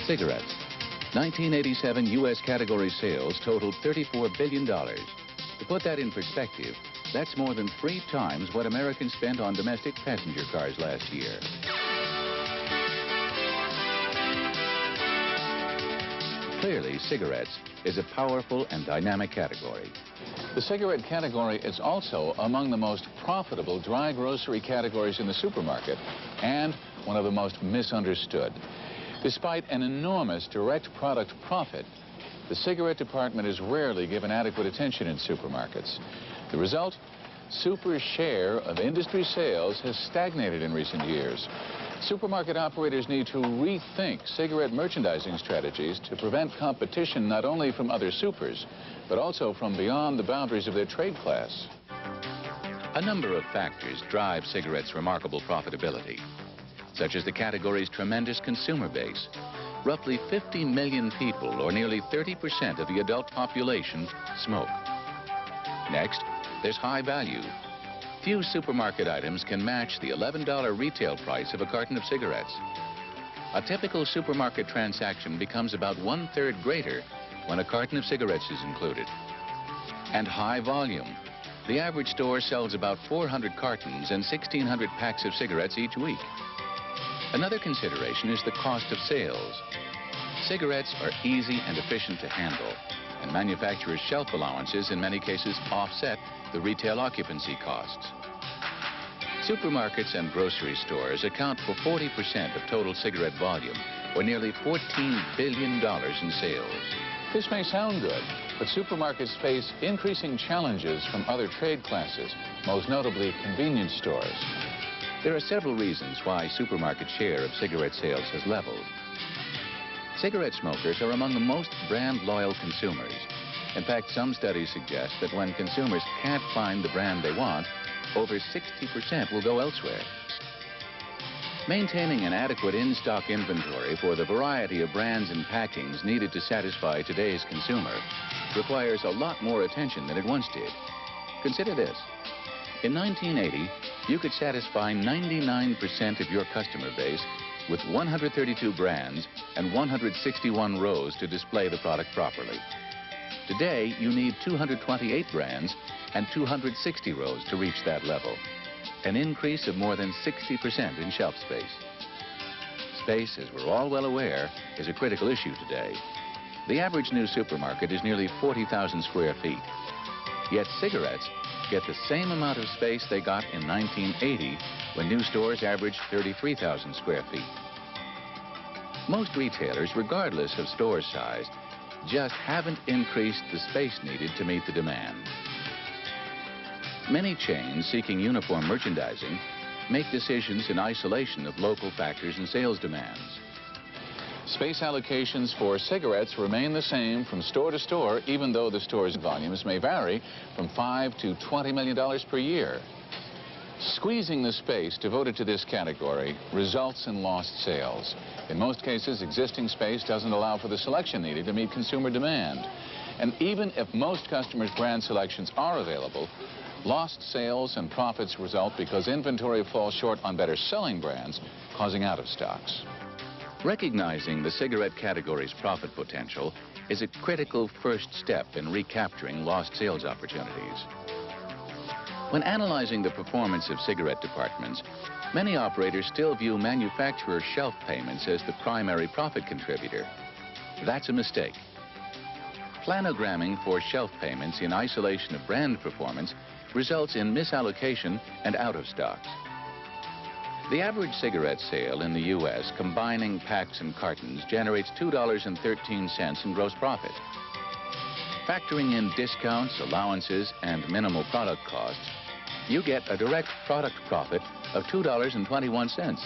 Cigarettes. 1987 U.S. category sales totaled $34 billion. To put that in perspective, that's more than 3 times what Americans spent on domestic passenger cars last year. Clearly, cigarettes is a powerful and dynamic category. The cigarette category is also among the most profitable dry grocery categories in the supermarket and one of the most misunderstood. Despite an enormous direct product profit, the cigarette department is rarely given adequate attention in supermarkets. The result? Super's share of industry sales has stagnated in recent years. Supermarket operators need to rethink cigarette merchandising strategies to prevent competition not only from other supers, but also from beyond the boundaries of their trade class. A number of factors drive cigarettes' remarkable profitability, such as the category's tremendous consumer base. Roughly 50 million people, or nearly 30% of the adult population, smoke. Next, there's high value. Few supermarket items can match the $11 retail price of a carton of cigarettes. A typical supermarket transaction becomes about 1/3 greater when a carton of cigarettes is included. And high volume. The average store sells about 400 cartons and 1,600 packs of cigarettes each week. Another consideration is the cost of sales. Cigarettes are easy and efficient to handle, and manufacturers' shelf allowances in many cases offset the retail occupancy costs. Supermarkets and grocery stores account for 40% of total cigarette volume, or nearly $14 billion in sales. This may sound good, but supermarkets face increasing challenges from other trade classes, most notably convenience stores. There are several reasons why supermarket share of cigarette sales has leveled. Cigarette smokers are among the most brand-loyal consumers. In fact, some studies suggest that when consumers can't find the brand they want, over 60% will go elsewhere. Maintaining an adequate in-stock inventory for the variety of brands and packings needed to satisfy today's consumer requires a lot more attention than it once did. Consider this. In 1980, you could satisfy 99% of your customer base with 132 brands and 161 rows to display the product properly. Today, you need 228 brands and 260 rows to reach that level, an increase of more than 60% in shelf space. Space, as we're all well aware, is a critical issue today. The average new supermarket is nearly 40,000 square feet. Yet cigarettes get the same amount of space they got in 1980 when new stores averaged 33,000 square feet. Most retailers, regardless of store size, just haven't increased the space needed to meet the demand. Many chains seeking uniform merchandising make decisions in isolation of local factors and sales demands. Space allocations for cigarettes remain the same from store to store, even though the store's volumes may vary from $5 to $20 million per year. Squeezing the space devoted to this category results in lost sales. In most cases, existing space doesn't allow for the selection needed to meet consumer demand. And even if most customers' brand selections are available, lost sales and profits result because inventory falls short on better-selling brands, causing out-of-stocks. Recognizing the cigarette category's profit potential is a critical first step in recapturing lost sales opportunities. When analyzing the performance of cigarette departments, many operators still view manufacturer shelf payments as the primary profit contributor. That's a mistake. Planogramming for shelf payments in isolation of brand performance results in misallocation and out-of-stocks. The average cigarette sale in the U.S., combining packs and cartons, generates $2.13 in gross profit. Factoring in discounts, allowances, and minimal product costs, you get a direct product profit of $2.21.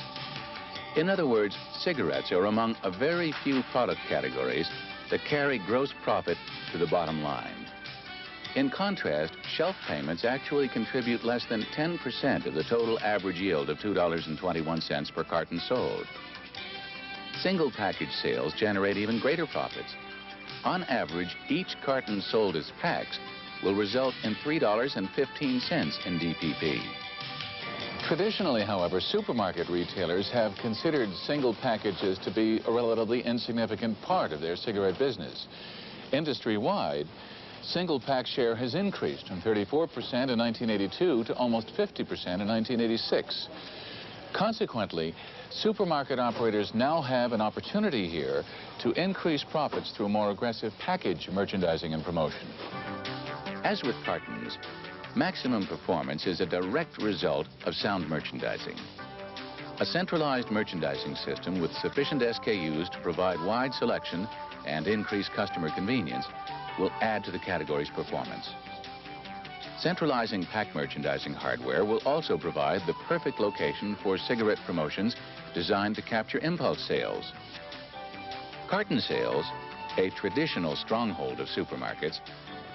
In other words, cigarettes are among a very few product categories that carry gross profit to the bottom line. In contrast, shelf payments actually contribute less than 10% of the total average yield of $2.21 per carton sold. Single package sales generate even greater profits. On average, each carton sold as packs will result in $3.15 in DPP. Traditionally, however, supermarket retailers have considered single packages to be a relatively insignificant part of their cigarette business. Industry-wide, single pack share has increased from 34% in 1982 to almost 50% in 1986. Consequently, supermarket operators now have an opportunity here to increase profits through more aggressive package merchandising and promotion. As with cartons, maximum performance is a direct result of sound merchandising. A centralized merchandising system with sufficient SKUs to provide wide selection and increase customer convenience will add to the category's performance. Centralizing pack merchandising hardware will also provide the perfect location for cigarette promotions designed to capture impulse sales. Carton sales, a traditional stronghold of supermarkets,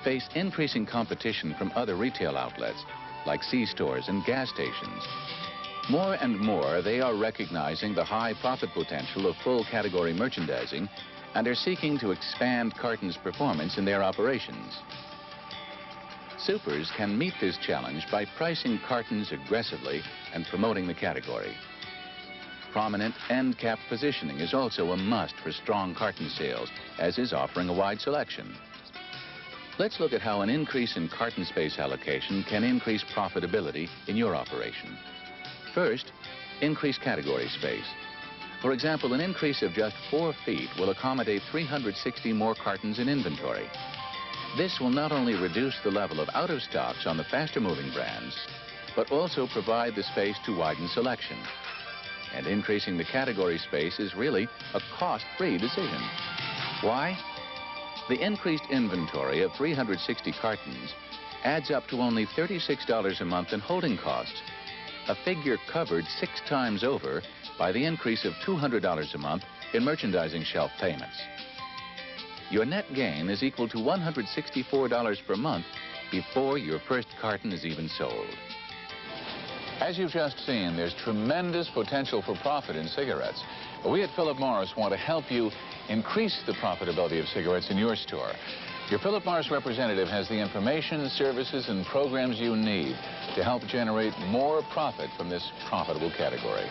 face increasing competition from other retail outlets like C-stores and gas stations. More and more, they are recognizing the high profit potential of full category merchandising and are seeking to expand cartons' performance in their operations. Supers can meet this challenge by pricing cartons aggressively and promoting the category. Prominent end cap positioning is also a must for strong carton sales, as is offering a wide selection. Let's look at how an increase in carton space allocation can increase profitability in your operation. First, increase category space. For example, an increase of just 4 feet will accommodate 360 more cartons in inventory. This will not only reduce the level of out-of-stocks on the faster-moving brands, but also provide the space to widen selection. And increasing the category space is really a cost-free decision. Why? The increased inventory of 360 cartons adds up to only $36 a month in holding costs, a figure covered 6 times over by the increase of $200 a month in merchandising shelf payments. Your net gain is equal to $164 per month before your first carton is even sold. As you've just seen, there's tremendous potential for profit in cigarettes. But we at Philip Morris want to help you increase the profitability of cigarettes in your store. Your Philip Morris representative has the information, services, and programs you need to help generate more profit from this profitable category.